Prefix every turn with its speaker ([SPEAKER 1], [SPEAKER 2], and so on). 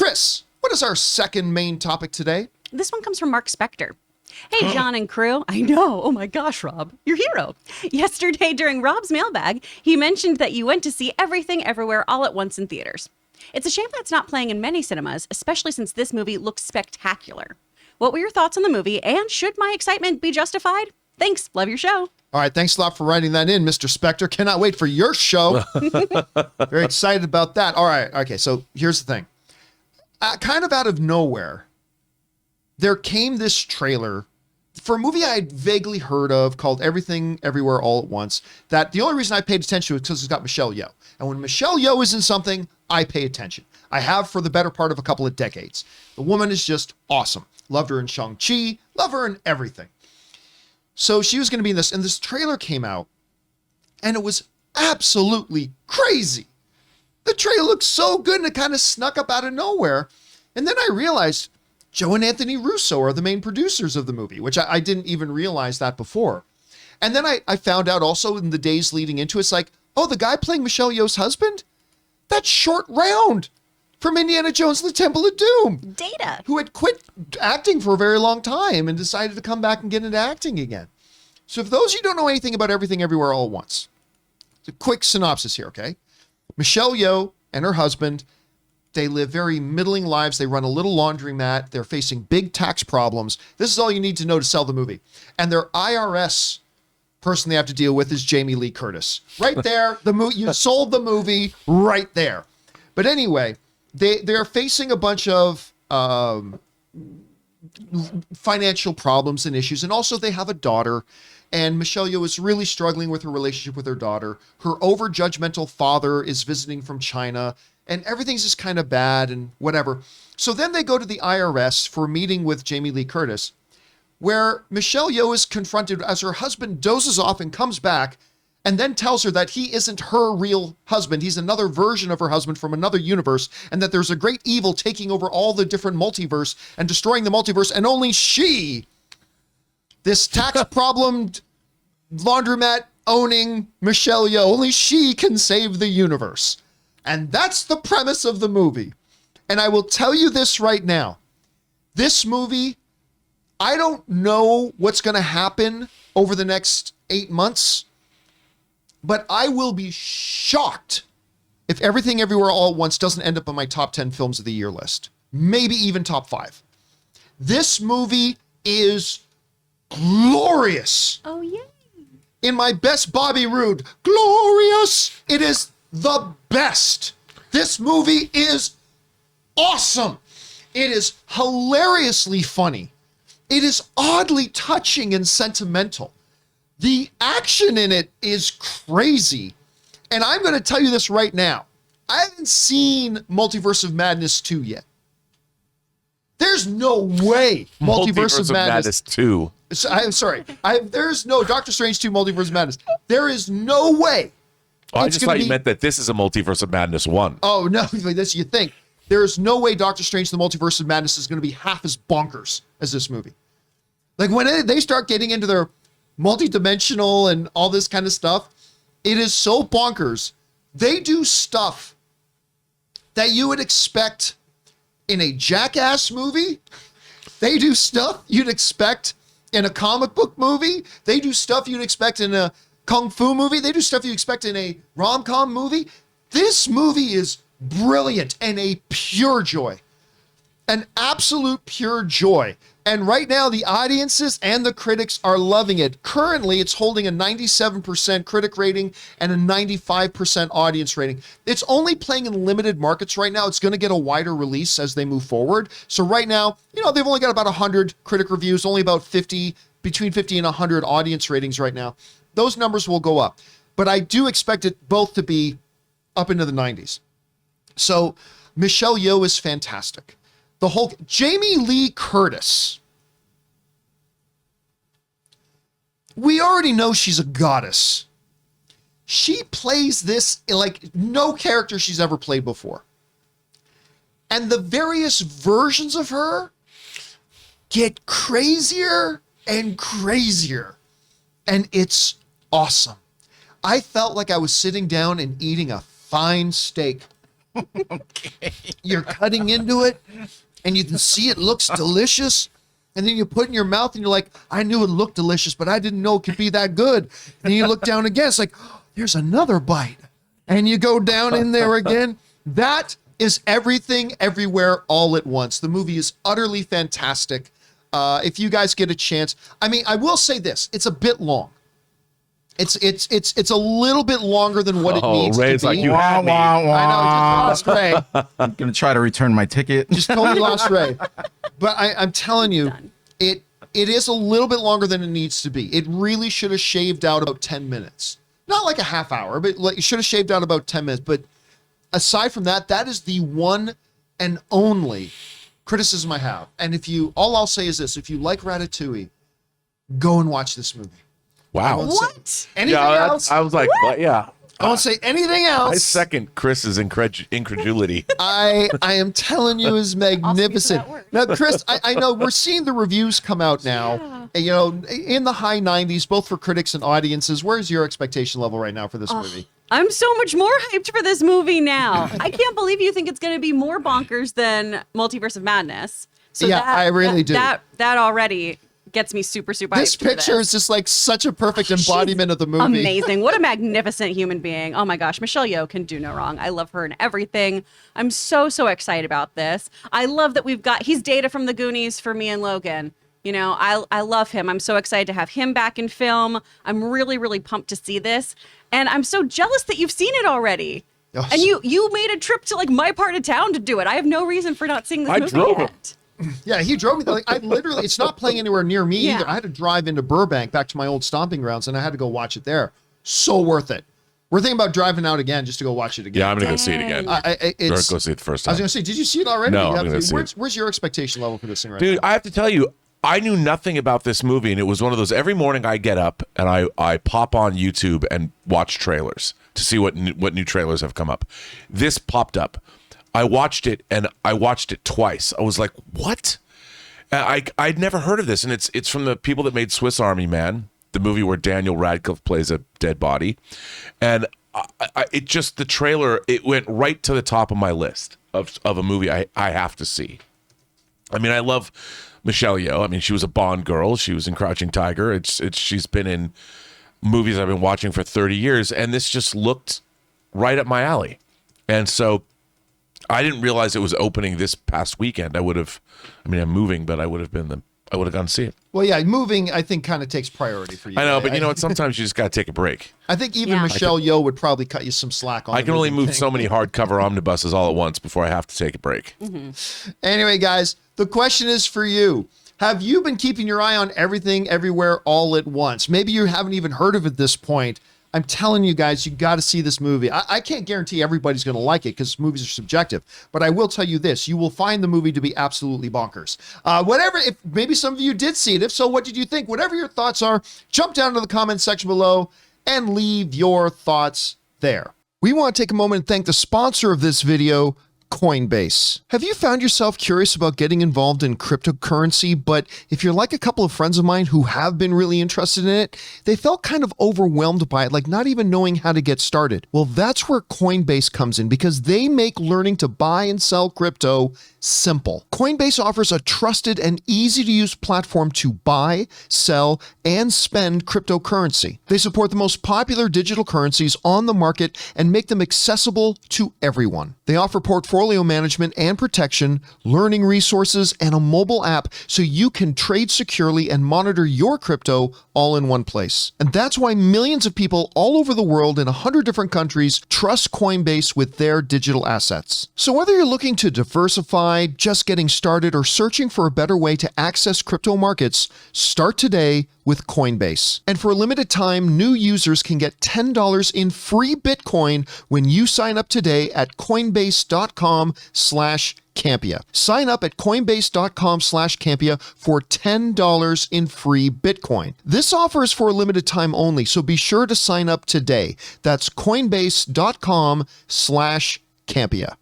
[SPEAKER 1] Chris, what is our second main topic today?
[SPEAKER 2] This one comes from Marc Spector. Hey, John and crew. I know. Oh my gosh, Rob, your hero. Yesterday during Rob's mailbag, he mentioned that you went to see Everything Everywhere All at Once in theaters. It's a shame that's not playing in many cinemas, especially since this movie looks spectacular. What were your thoughts on the movie, and should my excitement be justified? Thanks. Love your show.
[SPEAKER 1] All right, thanks a lot for writing that in, Mr. Spector. Cannot wait for your show. Very excited about that. All right, okay, so here's the thing. Kind of out of nowhere, there came this trailer for a movie I had vaguely heard of called Everything Everywhere All at Once, that the only reason I paid attention to it was because it's got Michelle Yeoh. And when Michelle Yeoh is in something, I pay attention. I have for the better part of a couple of decades. The woman is just awesome. Loved her in Shang-Chi, love her in everything. So she was going to be in this, and this trailer came out, and it was absolutely crazy. The trailer looked so good, and it kind of snuck up out of nowhere. And then I realized Joe and Anthony Russo are the main producers of the movie, which I didn't even realize that before. And then I found out also in the days leading into it, it's like, oh, the guy playing Michelle Yeoh's husband? That's Short Round from Indiana Jones and the Temple of Doom.
[SPEAKER 2] Data.
[SPEAKER 1] Who had quit acting for a very long time and decided to come back and get into acting again. So for those of you who don't know anything about Everything Everywhere All at Once, it's a quick synopsis here, okay? Michelle Yeoh and her husband, they live very middling lives. They run a little laundromat. They're facing big tax problems. This is all you need to know to sell the movie. And their IRS person they have to deal with is Jamie Lee Curtis. Right there, you sold the movie right there. But anyway, they're facing a bunch of financial problems and issues. And also they have a daughter. And Michelle Yeoh is really struggling with her relationship with her daughter. Her over-judgmental father is visiting from China. And everything's just kind of bad and whatever. So then they go to the IRS for a meeting with Jamie Lee Curtis, where Michelle Yeoh is confronted as her husband dozes off and comes back and then tells her that he isn't her real husband. He's another version of her husband from another universe, and that there's a great evil taking over all the different multiverse and destroying the multiverse, and only she, this tax-problemed laundromat owning Michelle Yeoh, only she can save the universe. And that's the premise of the movie. And I will tell you this right now. This movie, I don't know what's going to happen over the next 8 months, but I will be shocked if Everything Everywhere All at Once doesn't end up on my top 10 films of the year list. Maybe even top 5. This movie is glorious.
[SPEAKER 2] Oh, yay.
[SPEAKER 1] In my best Bobby Roode, glorious. It is the best. This movie is awesome. It is hilariously funny. It is oddly touching and sentimental. The action in it is crazy. And I'm going to tell you this right now. I haven't seen Multiverse of Madness 2 yet. There's no way Multiverse of Madness
[SPEAKER 3] 2.
[SPEAKER 1] I'm sorry. There's no Doctor Strange 2 Multiverse of Madness. There is no way.
[SPEAKER 3] Oh, I just thought you meant that this is a Multiverse of Madness 1.
[SPEAKER 1] Oh, no, this you think. There is no way Doctor Strange the Multiverse of Madness is going to be half as bonkers as this movie. Like when they start getting into their multidimensional and all this kind of stuff, it is so bonkers. They do stuff that you would expect in a Jackass movie. They do stuff you'd expect in a comic book movie. They do stuff you'd expect in a Kung Fu movie. They do stuff you expect in a rom-com movie. This movie is brilliant and a pure joy. An absolute pure joy. And right now, the audiences and the critics are loving it. Currently, it's holding a 97% critic rating and a 95% audience rating. It's only playing in limited markets right now. It's going to get a wider release as they move forward. So right now, they've only got about 100 critic reviews, only about 50, between 50 and 100 audience ratings right now. Those numbers will go up. But I do expect it both to be up into the 90s. So Michelle Yeoh is fantastic. The whole Jamie Lee Curtis. We already know she's a goddess. She plays this like no character she's ever played before. And the various versions of her get crazier and crazier. And it's awesome. I felt like I was sitting down and eating a fine steak You're cutting into it, and you can see it looks delicious. And then you put it in your mouth, and you're like, I knew it looked delicious, but I didn't know it could be that good. And you look down again, it's like, oh, there's another bite. And you go down in there again. That is Everything Everywhere All at Once. The movie is utterly fantastic. If you guys get a chance, I mean, I will say this: it's a bit long. It's a little bit longer than what it needs
[SPEAKER 3] Ray's
[SPEAKER 1] to be.
[SPEAKER 3] like, you had me.
[SPEAKER 1] I know, just lost Ray.
[SPEAKER 4] I'm gonna try to return my ticket.
[SPEAKER 1] Just totally lost Ray. But I'm telling you, it is a little bit longer than it needs to be. It really should have shaved out about 10 minutes. Not like a half hour, but like, you should have shaved out about 10 minutes. But aside from that, that is the one and only criticism I have. And all I'll say is this: if you like Ratatouille, go and watch this movie.
[SPEAKER 3] Wow.
[SPEAKER 2] What?
[SPEAKER 1] Anything else?
[SPEAKER 3] I was like, what? Yeah.
[SPEAKER 1] I won't say anything
[SPEAKER 3] I
[SPEAKER 1] else.
[SPEAKER 3] second Chris's incredulity.
[SPEAKER 1] I am telling you, is magnificent.
[SPEAKER 2] that word.
[SPEAKER 1] Now, Chris, I know we're seeing the reviews come out now, and, you know, in the high 90s, both for critics and audiences. Where's your expectation level right now for this movie?
[SPEAKER 2] I'm so much more hyped for this movie now. I can't believe you think it's going to be more bonkers than Multiverse of Madness. So
[SPEAKER 1] Yeah, I really do.
[SPEAKER 2] That already gets me super, super
[SPEAKER 1] This
[SPEAKER 2] hyped for
[SPEAKER 1] picture is just like such a perfect embodiment of the movie.
[SPEAKER 2] Amazing. What a magnificent human being. Oh my gosh. Michelle Yeoh can do no wrong. I love her in everything. I'm so excited about this. I love that he's Data from the Goonies for me and Logan. You know, I love him. I'm so excited to have him back in film. I'm really, really pumped to see this. And I'm so jealous that you've seen it already.
[SPEAKER 1] Oh,
[SPEAKER 2] And you made a trip to like my part of town to do it. I have no reason for not seeing this movie
[SPEAKER 3] drove him.
[SPEAKER 2] yet.
[SPEAKER 1] Yeah, he drove me. Like, I literally, it's not playing anywhere near me
[SPEAKER 2] Yeah.
[SPEAKER 1] either. I had to drive into Burbank back to my old stomping grounds, and I had to go watch it there. So worth it. We're thinking about driving out again just to go watch it again.
[SPEAKER 3] Yeah, I'm gonna go see it again.
[SPEAKER 2] Dang.
[SPEAKER 3] Or go see it the first
[SPEAKER 1] I
[SPEAKER 3] time.
[SPEAKER 1] was going to say, did you see it already?
[SPEAKER 3] No,
[SPEAKER 1] You
[SPEAKER 3] I'm
[SPEAKER 1] have
[SPEAKER 3] gonna
[SPEAKER 1] to-
[SPEAKER 3] see it.
[SPEAKER 1] Where's your expectation level for this thing right
[SPEAKER 3] Dude,
[SPEAKER 1] now?
[SPEAKER 3] I have to tell you, I knew nothing about this movie, and it was one of those. Every morning I get up and I pop on YouTube and watch trailers to see what new trailers have come up. This popped up. I watched it, and I watched it twice. I was like, what? I'd never heard of this, and it's from the people that made Swiss Army Man, the movie where Daniel Radcliffe plays a dead body, and the trailer, it went right to the top of my list of a movie I have to see. I mean, I love Michelle Yeoh. I mean, she was a Bond girl. She was in Crouching Tiger. She's been in movies I've been watching for 30 years, and this just looked right up my alley. And so I didn't realize it was opening this past weekend. I'm moving, but I would have gone to see it.
[SPEAKER 1] Well, yeah, moving, I think, kind of takes priority for you.
[SPEAKER 3] I know, but you know what? Sometimes you just got to take a break.
[SPEAKER 1] I think even
[SPEAKER 2] Yeah.
[SPEAKER 1] Michelle Yeoh would probably cut you some slack on
[SPEAKER 3] I
[SPEAKER 1] the
[SPEAKER 3] can only
[SPEAKER 1] moving
[SPEAKER 3] move
[SPEAKER 1] thing.
[SPEAKER 3] so many hardcover omnibuses all at once before I have to take a break.
[SPEAKER 1] Anyway, guys, the question is for you. Have you been keeping your eye on Everything Everywhere All at Once? Maybe you haven't even heard of it at this point. I'm telling you guys, you got to see this movie. I can't guarantee everybody's going to like it because movies are subjective, but I will tell you this: you will find the movie to be absolutely bonkers. If maybe some of you did see it, if so, what did you think? Whatever your thoughts are, jump down to the comment section below and leave your thoughts there. We want to take a moment and thank the sponsor of this video, Coinbase. Have you found yourself curious about getting involved in cryptocurrency, but if you're like a couple of friends of mine who have been really interested in it, they felt kind of overwhelmed by it, like not even knowing how to get started? Well, that's where Coinbase comes in because they make learning to buy and sell crypto simple. Coinbase offers a trusted and easy to use platform to buy, sell, and spend cryptocurrency. They support the most popular digital currencies on the market and make them accessible to everyone. They offer portfolio management and protection, learning resources, and a mobile app so you can trade securely and monitor your crypto all in one place. And that's why millions of people all over the world in 100 different countries trust Coinbase with their digital assets. So whether you're looking to diversify, just getting started, or searching for a better way to access crypto markets, start today with Coinbase. And for a limited time, new users can get $10 in free Bitcoin when you sign up today at coinbase.com/Campea. Sign up at coinbase.com/Campea for $10 in free Bitcoin. This offer is for a limited time only, so be sure to sign up today. That's coinbase.com/Campea.